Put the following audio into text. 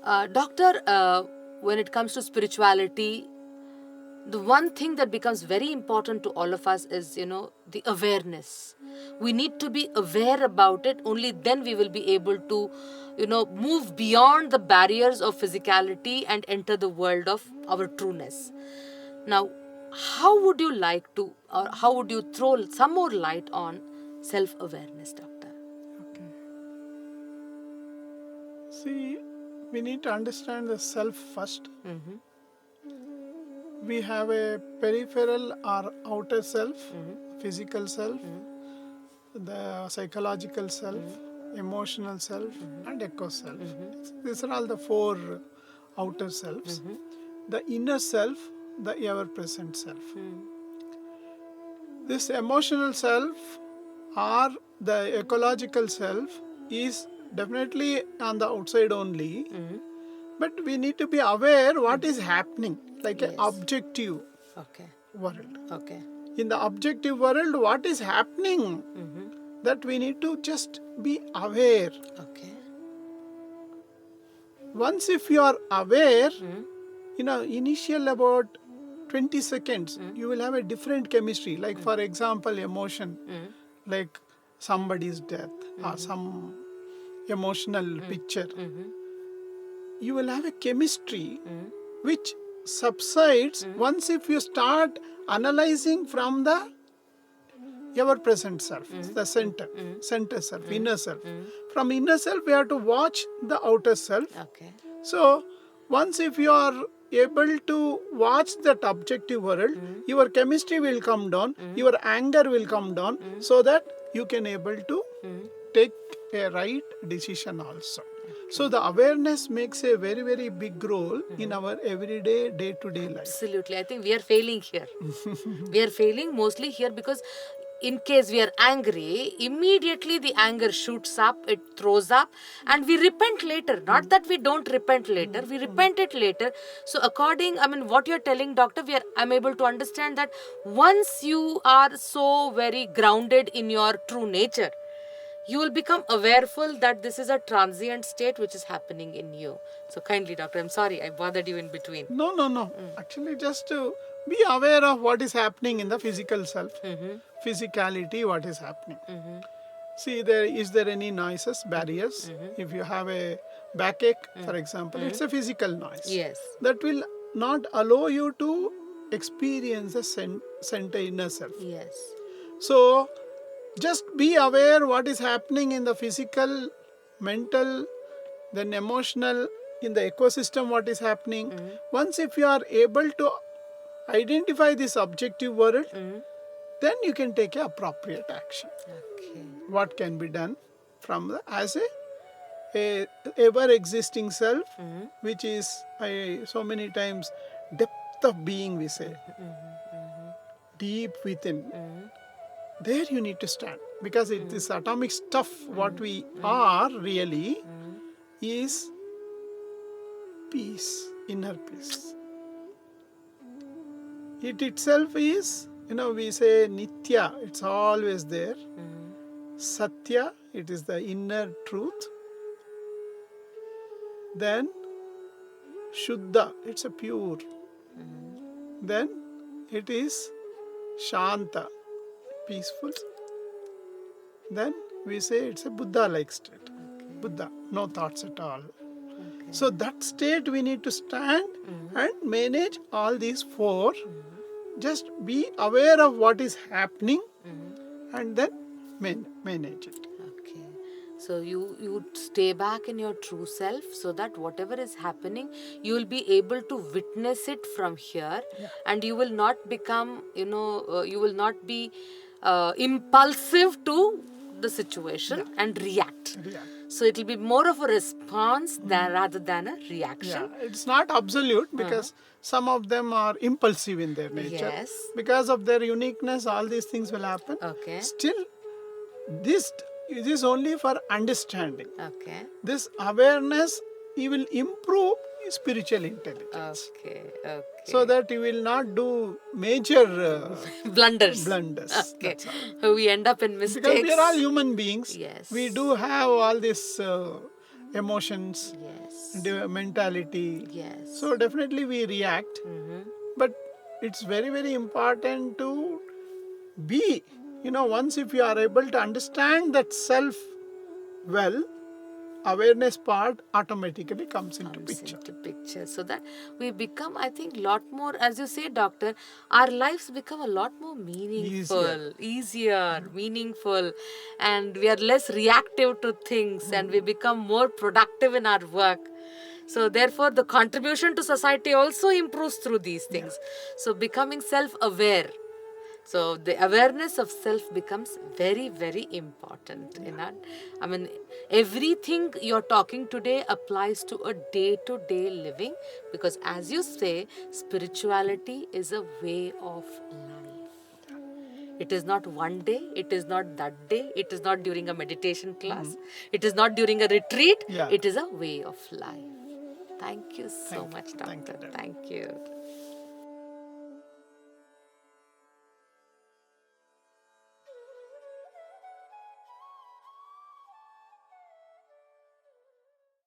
Doctor, when it comes to spirituality, the one thing that becomes very important to all of us is, the awareness. We need to be aware about it. Only then we will be able to, move beyond the barriers of physicality and enter the world of our trueness. Now, how would you like to, or how would you throw some more light on self-awareness, Doctor? Okay. See, we need to understand the self first. Mm-hmm. We have a peripheral or outer self, physical self, the psychological self, emotional self, and echo self. These are all the four outer selves. The inner self, the ever-present self. This emotional self or the ecological self is definitely on the outside only, but we need to be aware what is happening, like an objective Okay. world. Okay. In the objective world, what is happening, that we need to just be aware. Okay. Once if you are aware, initial about 20 seconds, you will have a different chemistry. Like for example, emotion, like somebody's death or some emotional picture. You will have a chemistry which subsides once if you start analyzing from the ever-present self, the center self, inner self. From inner self, we have to watch the outer self. Okay. So, once if you are able to watch that objective world, your chemistry will come down, your anger will come down, so that you can able to take a right decision also. So the awareness makes a very, very big role in our everyday, day-to-day life. Absolutely. I think we are failing here. We are failing mostly here because in case we are angry, immediately the anger shoots up, it throws up, and we repent later. Not that we don't repent later, we repent it later. So what you're telling, Doctor, I'm able to understand that once you are so very grounded in your true nature, you will become awareful that this is a transient state which is happening in you. So kindly, Doctor, I'm sorry I bothered you in between. No. Actually, just to be aware of what is happening in the physical self, physicality, what is happening. See, is there any noises, barriers? If you have a backache, for example, it's a physical noise. Yes. That will not allow you to experience the center inner self. Yes. So, just be aware what is happening in the physical, mental, then emotional, in the ecosystem what is happening. Once if you are able to identify this objective world, then you can take a appropriate action. Okay. What can be done from as a ever existing self, which is so many times depth of being, we say, deep within. There you need to stand, because this atomic stuff, what we are really, is peace, inner peace. It itself is, we say Nitya, it's always there. Satya, it is the inner truth. Then Shuddha, it's a pure. Then it is Shanta, peaceful. Then we say it's a Buddha-like state. Buddha, no thoughts at all. So that state we need to stand and manage all these four. Just be aware of what is happening and then manage it. Okay. So you you stay back in your true self so that whatever is happening, you will be able to witness it from here, and you will not become, you will not be impulsive to the situation and react. So it will be more of a response rather than a reaction. Yeah, it's not absolute because some of them are impulsive in their nature. Yes. Because of their uniqueness, all these things will happen. Okay. Still, this is only for understanding. Okay. This awareness, you will improve spiritual intelligence. Okay. So that you will not do major blunders. Okay. We end up in mistakes. Because we are all human beings. Yes. We do have all this emotions, Yes. the mentality. Yes. So definitely we react, but it's very, very important to be, once if you are able to understand that self well, awareness part automatically comes into Comes picture. into picture, so that we become, I think, lot more, as you say, doctor, our lives become a lot more meaningful, easier, meaningful, and we are less reactive to things, and we become more productive in our work. So therefore the contribution to society also improves through these things. So becoming self-aware, so the awareness of self becomes very, very important in our, I mean, everything you're talking today applies to a day-to-day living, because as you say, spirituality is a way of life. It is not one day, it is not that day, it is not during a meditation class, it is not during a retreat, Yeah. it is a way of life. Thank you so Thank you. much, Thank you, doctor. Dad. Thank you.